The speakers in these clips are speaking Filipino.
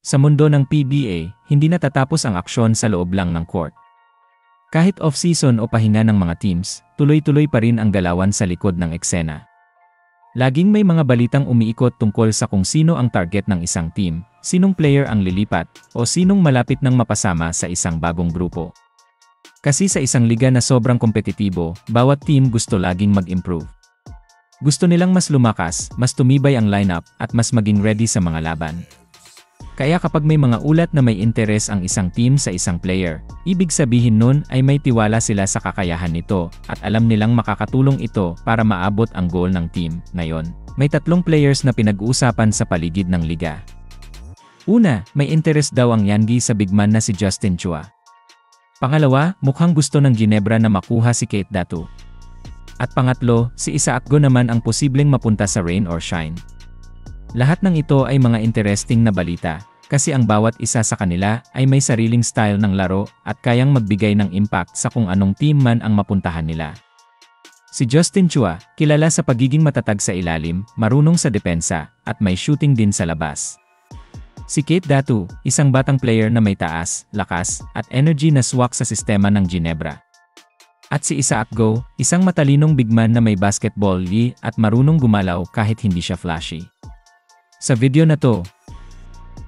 Sa mundo ng PBA, hindi natatapos ang aksyon sa loob lang ng court. Kahit off-season o pahinga ng mga teams, tuloy-tuloy pa rin ang galawan sa likod ng eksena. Laging may mga balitang umiikot tungkol sa kung sino ang target ng isang team, sinong player ang lilipat, o sinong malapit nang mapasama sa isang bagong grupo. Kasi sa isang liga na sobrang kompetitibo, bawat team gusto laging mag-improve. Gusto nilang mas lumakas, mas tumibay ang lineup, at mas maging ready sa mga laban. Kaya kapag may mga ulat na may interes ang isang team sa isang player, ibig sabihin nun ay may tiwala sila sa kakayahan nito at alam nilang makakatulong ito para maabot ang goal ng team. Ngayon, may 3 players na pinag-uusapan sa paligid ng liga. Una, may interes daw ang Yangi sa bigman na si Justin Chua. Pangalawa, mukhang gusto ng Ginebra na makuha si Keith Datu. At pangatlo, si Isaac Go naman ang posibleng mapunta sa rain or shine. Lahat ng ito ay mga interesting na balita, kasi ang bawat isa sa kanila ay may sariling style ng laro at kayang magbigay ng impact sa kung anong team man ang mapuntahan nila. Si Justin Chua, kilala sa pagiging matatag sa ilalim, marunong sa depensa, at may shooting din sa labas. Si Keith Datu, isang batang player na may taas, lakas, at energy na swak sa sistema ng Ginebra. At si Isaac Go, isang matalinong bigman na may basketball eye at marunong gumalaw kahit hindi siya flashy. Sa video na to,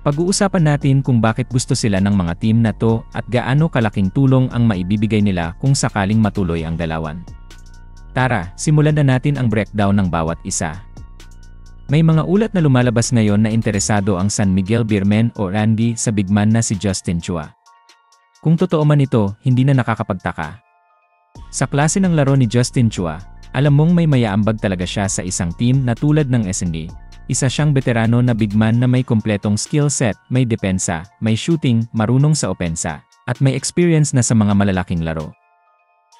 pag-uusapan natin kung bakit gusto sila ng mga team na to at gaano kalaking tulong ang maibibigay nila kung sakaling matuloy ang dalawan. Tara, simulan na natin ang breakdown ng bawat isa. May mga ulat na lumalabas ngayon na interesado ang San Miguel Beermen o Randy sa bigman na si Justin Chua. Kung totoo man ito, hindi na nakakapagtaka. Sa klase ng laro ni Justin Chua, alam mong may mayaambag talaga siya sa isang team na tulad ng SND. Isa siyang veterano na bigman na may kompletong skill set, may depensa, may shooting, marunong sa opensa, at may experience na sa mga malalaking laro.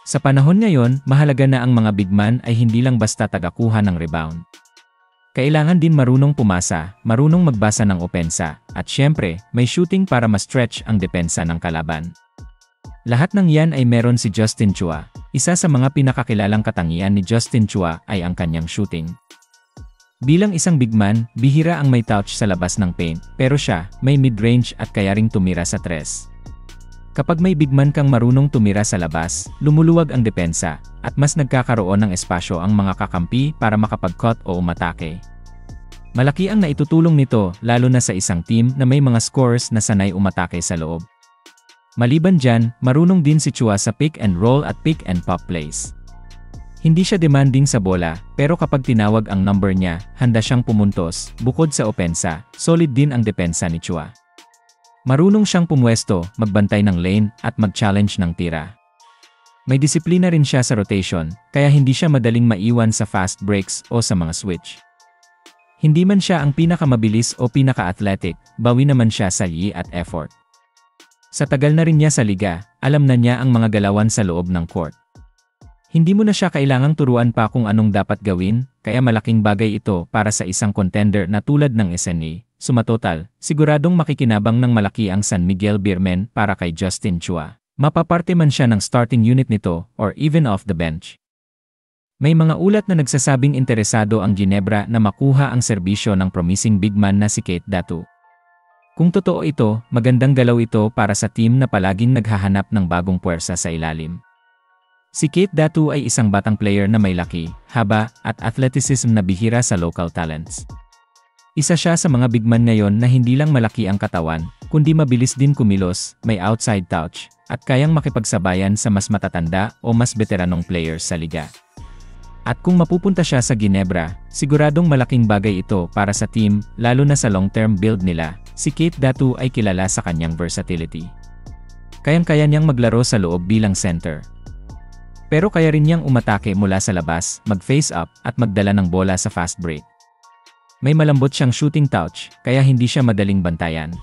Sa panahon ngayon, mahalaga na ang mga bigman ay hindi lang basta tagakuha ng rebound. Kailangan din marunong pumasa, marunong magbasa ng opensa, at syempre, may shooting para ma-stretch ang depensa ng kalaban. Lahat ng yan ay meron si Justin Chua. Isa sa mga pinakakilalang katangian ni Justin Chua ay ang kanyang shooting. Bilang isang bigman, bihira ang may touch sa labas ng paint, pero siya, may mid-range at kaya ring tumira sa tres. Kapag may bigman kang marunong tumira sa labas, lumuluwag ang depensa, at mas nagkakaroon ng espasyo ang mga kakampi para makapag-cut o umatake. Malaki ang naitutulong nito, lalo na sa isang team na may mga scorers na sanay umatake sa loob. Maliban dyan, marunong din si Chua sa pick and roll at pick and pop plays. Hindi siya demanding sa bola, pero kapag tinawag ang number niya, handa siyang pumuntos. Bukod sa opensa, solid din ang depensa ni Chua. Marunong siyang pumwesto, magbantay ng lane, at mag-challenge ng tira. May disiplina rin siya sa rotation, kaya hindi siya madaling maiwan sa fast breaks o sa mga switch. Hindi man siya ang pinakamabilis o pinaka-athletic, bawi naman siya sa yi at effort. Sa tagal na rin niya sa liga, alam na niya ang mga galawan sa loob ng court. Hindi mo na siya kailangang turuan pa kung anong dapat gawin, kaya malaking bagay ito para sa isang contender na tulad ng SNA. Sumatotal, siguradong makikinabang ng malaki ang San Miguel Beermen para kay Justin Chua. Mapaparte man siya ng starting unit nito or even off the bench. May mga ulat na nagsasabing interesado ang Ginebra na makuha ang serbisyo ng promising bigman na si Keith Datu. Kung totoo ito, magandang galaw ito para sa team na palaging naghahanap ng bagong puwersa sa ilalim. Si Keith Datu ay isang batang player na may laki, haba, at athleticism na bihira sa local talents. Isa siya sa mga bigman ngayon na hindi lang malaki ang katawan, kundi mabilis din kumilos, may outside touch, at kayang makipagsabayan sa mas matatanda o mas veteranong players sa liga. At kung mapupunta siya sa Ginebra, siguradong malaking bagay ito para sa team, lalo na sa long-term build nila. Si Keith Datu ay kilala sa kanyang versatility. Kayang-kaya niyang maglaro sa loob bilang center. Pero kaya rin niyang umatake mula sa labas, mag-face up, at magdala ng bola sa fast break. May malambot siyang shooting touch, kaya hindi siya madaling bantayan.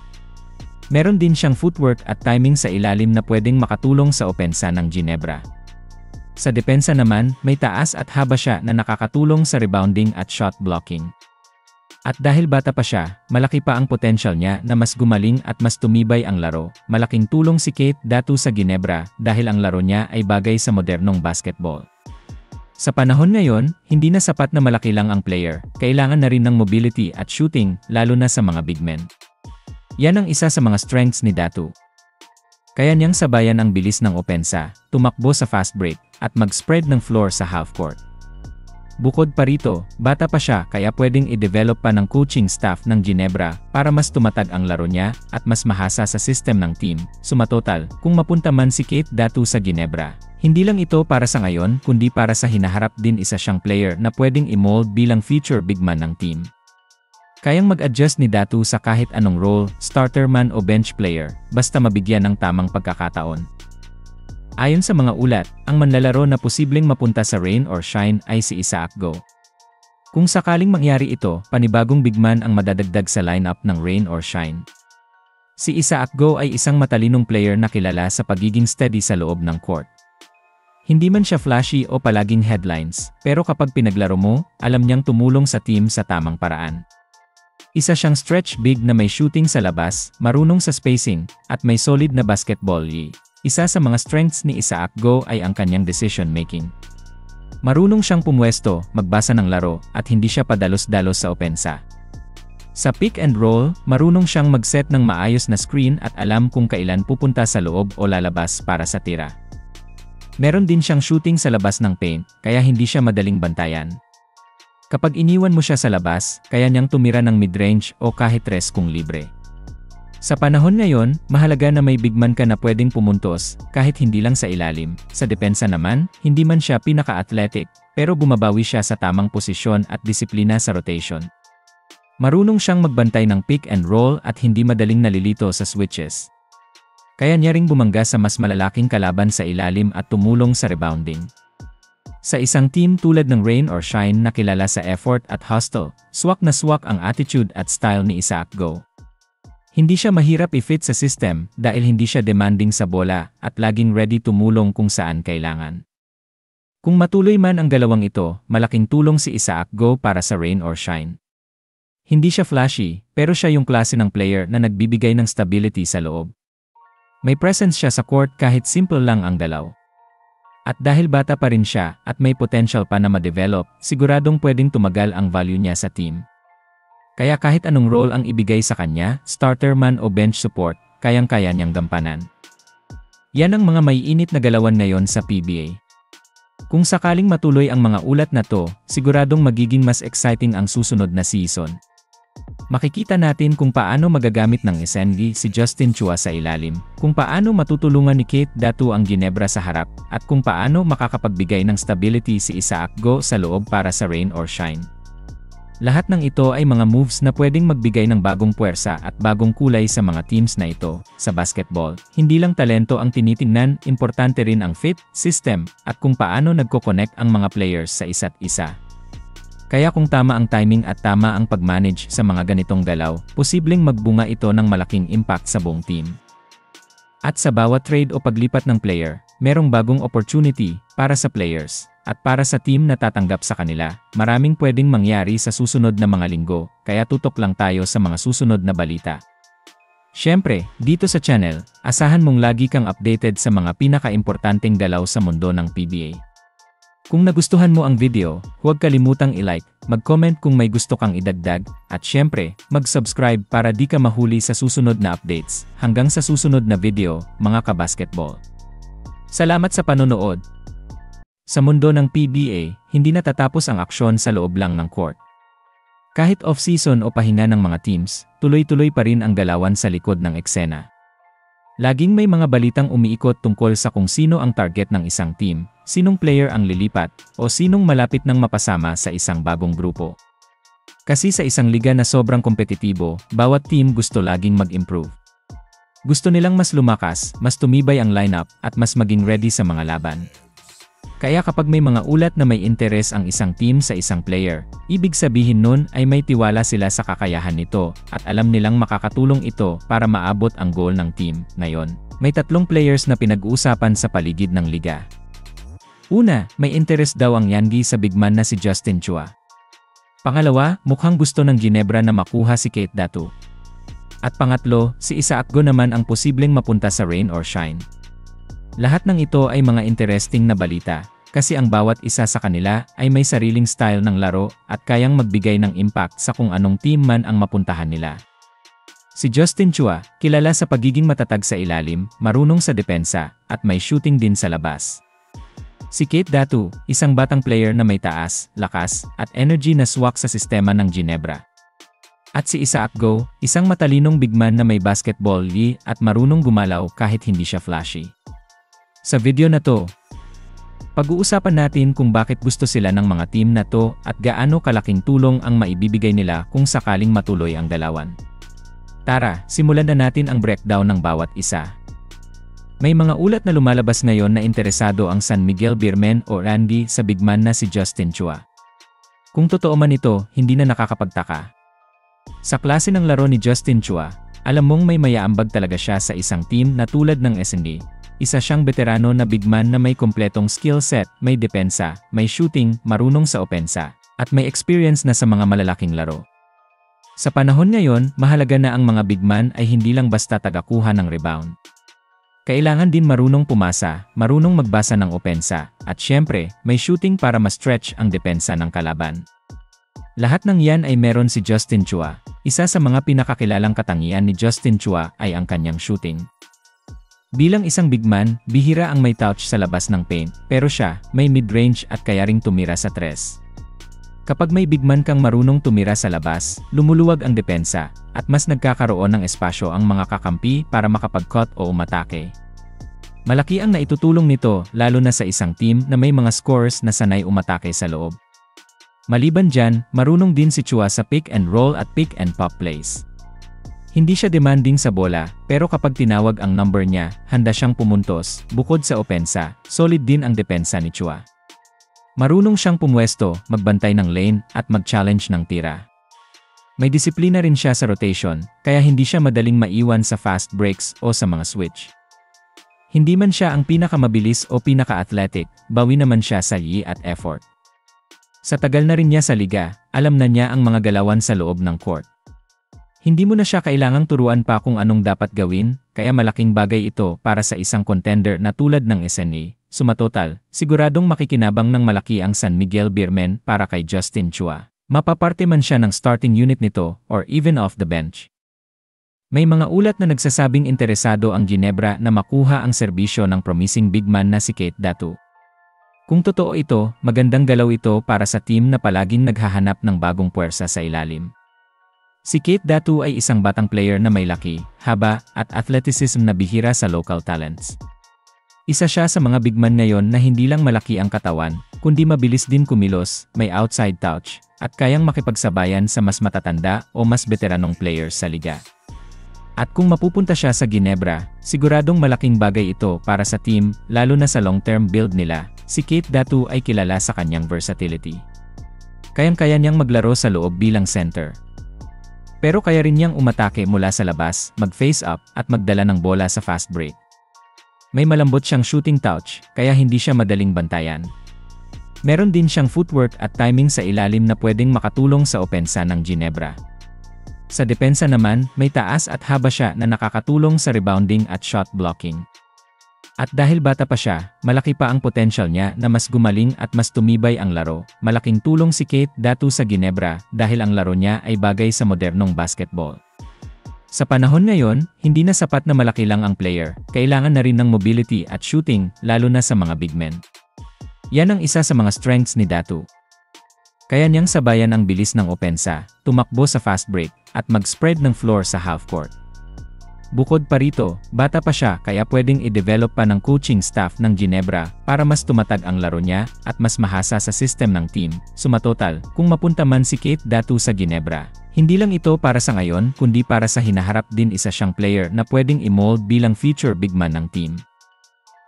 Meron din siyang footwork at timing sa ilalim na pwedeng makatulong sa opensa ng Ginebra. Sa depensa naman, may taas at haba siya na nakakatulong sa rebounding at shot blocking. At dahil bata pa siya, malaki pa ang potential niya na mas gumaling at mas tumibay ang laro. Malaking tulong si Keith Datu sa Ginebra dahil ang laro niya ay bagay sa modernong basketball. Sa panahon ngayon, hindi na sapat na malaki lang ang player, kailangan na rin ng mobility at shooting, lalo na sa mga big men. Yan ang isa sa mga strengths ni Datu. Kaya niyang sabayan ang bilis ng opensa, tumakbo sa fast break, at mag-spread ng floor sa half court. Bukod pa rito, bata pa siya kaya pwedeng i-develop pa ng coaching staff ng Ginebra para mas tumatag ang laro niya at mas mahasa sa system ng team. Sumatotal, kung mapunta man si Keith Datu sa Ginebra, hindi lang ito para sa ngayon kundi para sa hinaharap din isa siyang player na pwedeng i-mold bilang future big man ng team. Kayang mag-adjust ni Datu sa kahit anong role, starter man o bench player, basta mabigyan ng tamang pagkakataon. Ayon sa mga ulat, ang manlalaro na posibleng mapunta sa rain or shine ay si Isaac Go. Kung sakaling mangyari ito, panibagong big man ang madadagdag sa lineup ng rain or shine. Si Isaac Go ay isang matalinong player na kilala sa pagiging steady sa loob ng court. Hindi man siya flashy o palaging headlines, pero kapag pinaglaro mo, alam niyang tumulong sa team sa tamang paraan. Isa siyang stretch big na may shooting sa labas, marunong sa spacing, at may solid na basketball IQ. Isa sa mga strengths ni Isaac Go ay ang kanyang decision making. Marunong siyang pumwesto, magbasa ng laro, at hindi siya padalos-dalos sa opensa. Sa pick and roll, marunong siyang mag-set ng maayos na screen at alam kung kailan pupunta sa loob o lalabas para sa tira. Meron din siyang shooting sa labas ng paint, kaya hindi siya madaling bantayan. Kapag iniwan mo siya sa labas, kaya niyang tumira ng mid-range o kahit rest kung libre. Sa panahon ngayon, mahalaga na may big man ka na pwedeng pumuntos, kahit hindi lang sa ilalim. Sa depensa naman, hindi man siya pinaka-athletic, pero bumabawi siya sa tamang posisyon at disiplina sa rotation. Marunong siyang magbantay ng pick and roll at hindi madaling nalilito sa switches. Kaya niya ring bumangga sa mas malalaking kalaban sa ilalim at tumulong sa rebounding. Sa isang team tulad ng Rain or Shine na kilala sa effort at hustle, swak na swak ang attitude at style ni Isaac Go. Hindi siya mahirap i-fit sa system dahil hindi siya demanding sa bola at laging ready tumulong kung saan kailangan. Kung matuloy man ang galawang ito, malaking tulong si Isaac Go para sa Rain or Shine. Hindi siya flashy, pero siya yung klase ng player na nagbibigay ng stability sa loob. May presence siya sa court kahit simple lang ang galaw. At dahil bata pa rin siya at may potential pa na ma-develop, siguradong pwedeng tumagal ang value niya sa team. Kaya kahit anong role ang ibigay sa kanya, starter man o bench support, kayang-kaya niyang gampanan. Yan ang mga maiinit na galawan ngayon sa PBA. Kung sakaling matuloy ang mga ulat na to, siguradong magiging mas exciting ang susunod na season. Makikita natin kung paano magagamit ng SNG si Justin Chua sa ilalim, kung paano matutulungan ni Keith Datu ang Ginebra sa harap, at kung paano makakapagbigay ng stability si Isaac Go sa loob para sa Rain or Shine. Lahat ng ito ay mga moves na pwedeng magbigay ng bagong puwersa at bagong kulay sa mga teams na ito. Sa basketball, hindi lang talento ang tinitingnan, importante rin ang fit, system, at kung paano nagko-connect ang mga players sa isa't isa. Kaya kung tama ang timing at tama ang pag-manage sa mga ganitong galaw, posibleng magbunga ito ng malaking impact sa buong team. At sa bawat trade o paglipat ng player, merong bagong opportunity para sa players. At para sa team na tatanggap sa kanila, maraming pwedeng mangyari sa susunod na mga linggo, kaya tutok lang tayo sa mga susunod na balita. Siyempre, dito sa channel, asahan mong lagi kang updated sa mga pinaka-importanteng galaw sa mundo ng PBA. Kung nagustuhan mo ang video, huwag kalimutang i-like, mag-comment kung may gusto kang idagdag, at siyempre, mag-subscribe para di ka mahuli sa susunod na updates. Hanggang sa susunod na video, mga kabasketball. Salamat sa panonood. Sa mundo ng PBA, hindi natatapos ang aksyon sa loob lang ng court. Kahit off-season o pahinga ng mga teams, tuloy-tuloy pa rin ang galawan sa likod ng eksena. Laging may mga balitang umiikot tungkol sa kung sino ang target ng isang team, sinong player ang lilipat, o sinong malapit nang mapasama sa isang bagong grupo. Kasi sa isang liga na sobrang kompetitibo, bawat team gusto laging mag-improve. Gusto nilang mas lumakas, mas tumibay ang lineup, at mas maging ready sa mga laban. Kaya kapag may mga ulat na may interes ang isang team sa isang player, ibig sabihin nun ay may tiwala sila sa kakayahan nito at alam nilang makakatulong ito para maabot ang goal ng team. Ngayon, may 3 players na pinag-uusapan sa paligid ng liga. Una, may interes daw ang Yangi sa big man na si Justin Chua. Pangalawa, mukhang gusto ng Ginebra na makuha si Keith Datu. At pangatlo, si Isaac Go naman ang posibleng mapunta sa Rain or Shine. Lahat ng ito ay mga interesting na balita, kasi ang bawat isa sa kanila ay may sariling style ng laro at kayang magbigay ng impact sa kung anong team man ang mapuntahan nila. Si Justin Chua, kilala sa pagiging matatag sa ilalim, marunong sa depensa, at may shooting din sa labas. Si Keith Datu, isang batang player na may taas, lakas, at energy na swak sa sistema ng Ginebra. At si Isaac Go, isang matalinong bigman na may basketball eye at marunong gumalaw kahit hindi siya flashy. Sa video na to, pag-uusapan natin kung bakit gusto sila ng mga team na to at gaano kalaking tulong ang maibibigay nila kung sakaling matuloy ang dalawan. Tara, simulan na natin ang breakdown ng bawat isa. May mga ulat na lumalabas ngayon na interesado ang San Miguel Beermen o Randy sa bigman na si Justin Chua. Kung totoo man ito, hindi na nakakapagtaka. Sa klase ng laro ni Justin Chua, alam mong may mayaambag talaga siya sa isang team na tulad ng SND. Isa siyang veterano na bigman na may kompletong skill set, may depensa, may shooting, marunong sa opensa, at may experience na sa mga malalaking laro. Sa panahon ngayon, mahalaga na ang mga bigman ay hindi lang basta tagakuha ng rebound. Kailangan din marunong pumasa, marunong magbasa ng opensa, at syempre, may shooting para ma-stretch ang depensa ng kalaban. Lahat ng yan ay meron si Justin Chua. Isa sa mga pinakakilalang katangian ni Justin Chua ay ang kanyang shooting. Bilang isang bigman, bihira ang may touch sa labas ng paint, pero siya, may mid-range at kaya ring tumira sa tres. Kapag may bigman kang marunong tumira sa labas, lumuluwag ang depensa, at mas nagkakaroon ng espasyo ang mga kakampi para makapag-cut o umatake. Malaki ang naitutulong nito, lalo na sa isang team na may mga scorers na sanay umatake sa loob. Maliban dyan, marunong din si Chua sa pick and roll at pick and pop plays. Hindi siya demanding sa bola, pero kapag tinawag ang number niya, handa siyang pumuntos. Bukod sa opensa, solid din ang depensa ni Chua. Marunong siyang pumwesto, magbantay ng lane, at mag-challenge ng tira. May disiplina rin siya sa rotation, kaya hindi siya madaling maiwan sa fast breaks o sa mga switch. Hindi man siya ang pinakamabilis o pinaka-athletic, bawi naman siya sa yi at effort. Sa tagal na rin niya sa liga, alam na niya ang mga galawan sa loob ng court. Hindi mo na siya kailangang turuan pa kung anong dapat gawin, kaya malaking bagay ito para sa isang contender na tulad ng SNA. Sumatotal, siguradong makikinabang ng malaki ang San Miguel Beermen para kay Justin Chua. Mapaparte man siya ng starting unit nito or even off the bench. May mga ulat na nagsasabing interesado ang Ginebra na makuha ang serbisyo ng promising bigman na si Keith Datu. Kung totoo ito, magandang galaw ito para sa team na palaging naghahanap ng bagong puwersa sa ilalim. Si Keith Datu ay isang batang player na may laki, haba, at athleticism na bihira sa local talents. Isa siya sa mga bigman ngayon na hindi lang malaki ang katawan, kundi mabilis din kumilos, may outside touch, at kayang makipagsabayan sa mas matatanda o mas veteranong players sa liga. At kung mapupunta siya sa Ginebra, siguradong malaking bagay ito para sa team, lalo na sa long-term build nila. Si Keith Datu ay kilala sa kanyang versatility. Kayang-kaya niyang maglaro sa loob bilang center. Pero kaya rin niyang umatake mula sa labas, mag-face up, at magdala ng bola sa fast break. May malambot siyang shooting touch, kaya hindi siya madaling bantayan. Meron din siyang footwork at timing sa ilalim na pwedeng makatulong sa opensa ng Ginebra. Sa depensa naman, may taas at haba siya na nakakatulong sa rebounding at shot blocking. At dahil bata pa siya, malaki pa ang potential niya na mas gumaling at mas tumibay ang laro. Malaking tulong si Keith Datu sa Ginebra dahil ang laro niya ay bagay sa modernong basketball. Sa panahon ngayon, hindi na sapat na malaki lang ang player, kailangan na rin ng mobility at shooting, lalo na sa mga big men. Yan ang isa sa mga strengths ni Datu. Kaya niyang sabayan ang bilis ng opensa, tumakbo sa fast break, at mag-spread ng floor sa half court. Bukod pa rito, bata pa siya kaya pwedeng i-develop pa ng coaching staff ng Ginebra para mas tumatag ang laro niya at mas mahasa sa system ng team. Sumatotal, kung mapunta man si Keith Datu sa Ginebra, hindi lang ito para sa ngayon kundi para sa hinaharap din isa siyang player na pwedeng i-mold bilang future big man ng team.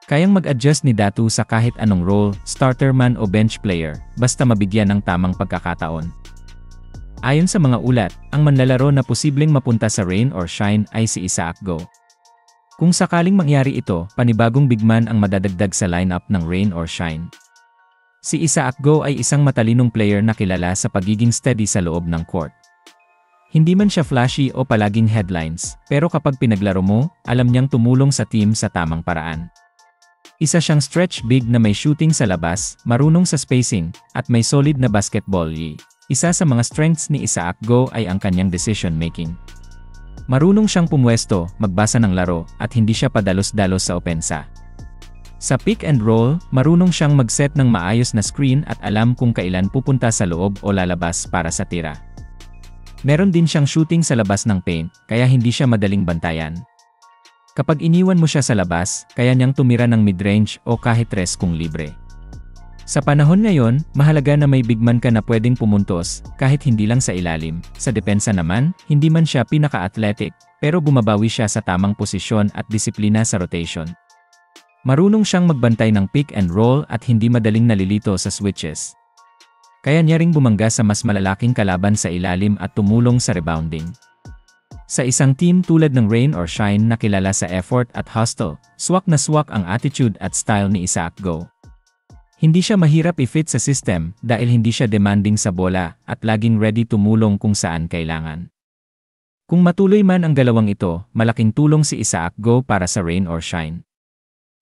Kayang mag-adjust ni Datu sa kahit anong role, starter man o bench player, basta mabigyan ng tamang pagkakataon. Ayon sa mga ulat, ang manlalaro na posibleng mapunta sa rain or shine ay si Isaac Go. Kung sakaling mangyari ito, panibagong big man ang madadagdag sa lineup ng rain or shine. Si Isaac Go ay isang matalinong player na kilala sa pagiging steady sa loob ng court. Hindi man siya flashy o palaging headlines, pero kapag pinaglaro mo, alam niyang tumulong sa team sa tamang paraan. Isa siyang stretch big na may shooting sa labas, marunong sa spacing, at may solid na basketball eye. Isa sa mga strengths ni Isaac Go ay ang kanyang decision making. Marunong siyang pumwesto, magbasa ng laro, at hindi siya padalos-dalos sa opensa. Sa pick and roll, marunong siyang mag-set ng maayos na screen at alam kung kailan pupunta sa loob o lalabas para sa tira. Meron din siyang shooting sa labas ng paint, kaya hindi siya madaling bantayan. Kapag iniwan mo siya sa labas, kaya niyang tumira ng mid-range o kahit tres kung libre. Sa panahon ngayon, mahalaga na may big man ka na pwedeng pumuntos, kahit hindi lang sa ilalim. Sa depensa naman, hindi man siya pinaka-athletic, pero bumabawi siya sa tamang posisyon at disiplina sa rotation. Marunong siyang magbantay ng pick and roll at hindi madaling nalilito sa switches. Kaya niya ring bumangga sa mas malalaking kalaban sa ilalim at tumulong sa rebounding. Sa isang team tulad ng Rain or Shine na kilala sa effort at hustle, swak na swak ang attitude at style ni Isaac Go. Hindi siya mahirap i-fit sa system dahil hindi siya demanding sa bola at laging ready tumulong kung saan kailangan. Kung matuloy man ang galawang ito, malaking tulong si Isaac Go para sa Rain or Shine.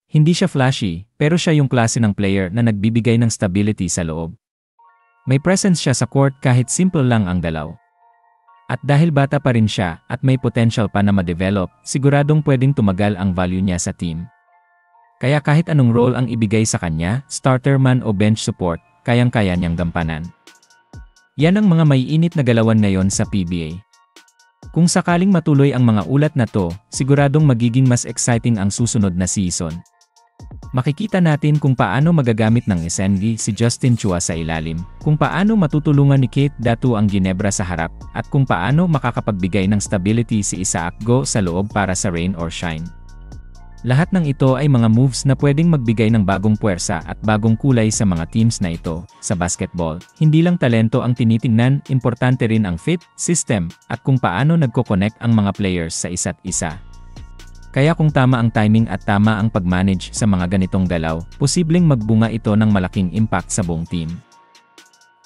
Hindi siya flashy, pero siya yung klase ng player na nagbibigay ng stability sa loob. May presence siya sa court kahit simple lang ang dalaw. At dahil bata pa rin siya at may potential pa na ma-develop, siguradong pwedeng tumagal ang value niya sa team. Kaya kahit anong role ang ibigay sa kanya, starter man o bench support, kayang-kaya niyang gampanan. Yan ang mga maiinit na galawan ngayon sa PBA. Kung sakaling matuloy ang mga ulat na to, siguradong magiging mas exciting ang susunod na season. Makikita natin kung paano magagamit ng SNG si Justin Chua sa ilalim, kung paano matutulungan ni Kate Datu ang Ginebra sa harap, at kung paano makakapagbigay ng stability si Isaac Go sa loob para sa Rain or Shine. Lahat ng ito ay mga moves na pwedeng magbigay ng bagong puwersa at bagong kulay sa mga teams na ito. Sa basketball, hindi lang talento ang tinitingnan, importante rin ang fit, system, at kung paano nagko-connect ang mga players sa isa't isa. Kaya kung tama ang timing at tama ang pag-manage sa mga ganitong galaw, posibleng magbunga ito ng malaking impact sa buong team.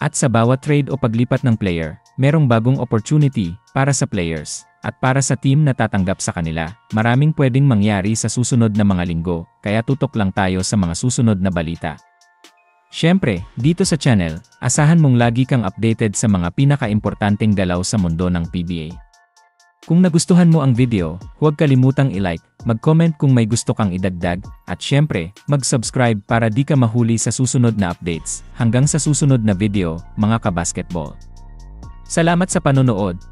At sa bawat trade o paglipat ng player, merong bagong opportunity para sa players. At para sa team na tatanggap sa kanila, maraming pwedeng mangyari sa susunod na mga linggo, kaya tutok lang tayo sa mga susunod na balita. Siyempre, dito sa channel, asahan mong lagi kang updated sa mga pinaka-importanteng galaw sa mundo ng PBA. Kung nagustuhan mo ang video, huwag kalimutang i-like, mag-comment kung may gusto kang idagdag, at siyempre, mag-subscribe para di ka mahuli sa susunod na updates. Hanggang sa susunod na video, mga kabasketball. Salamat sa panonood.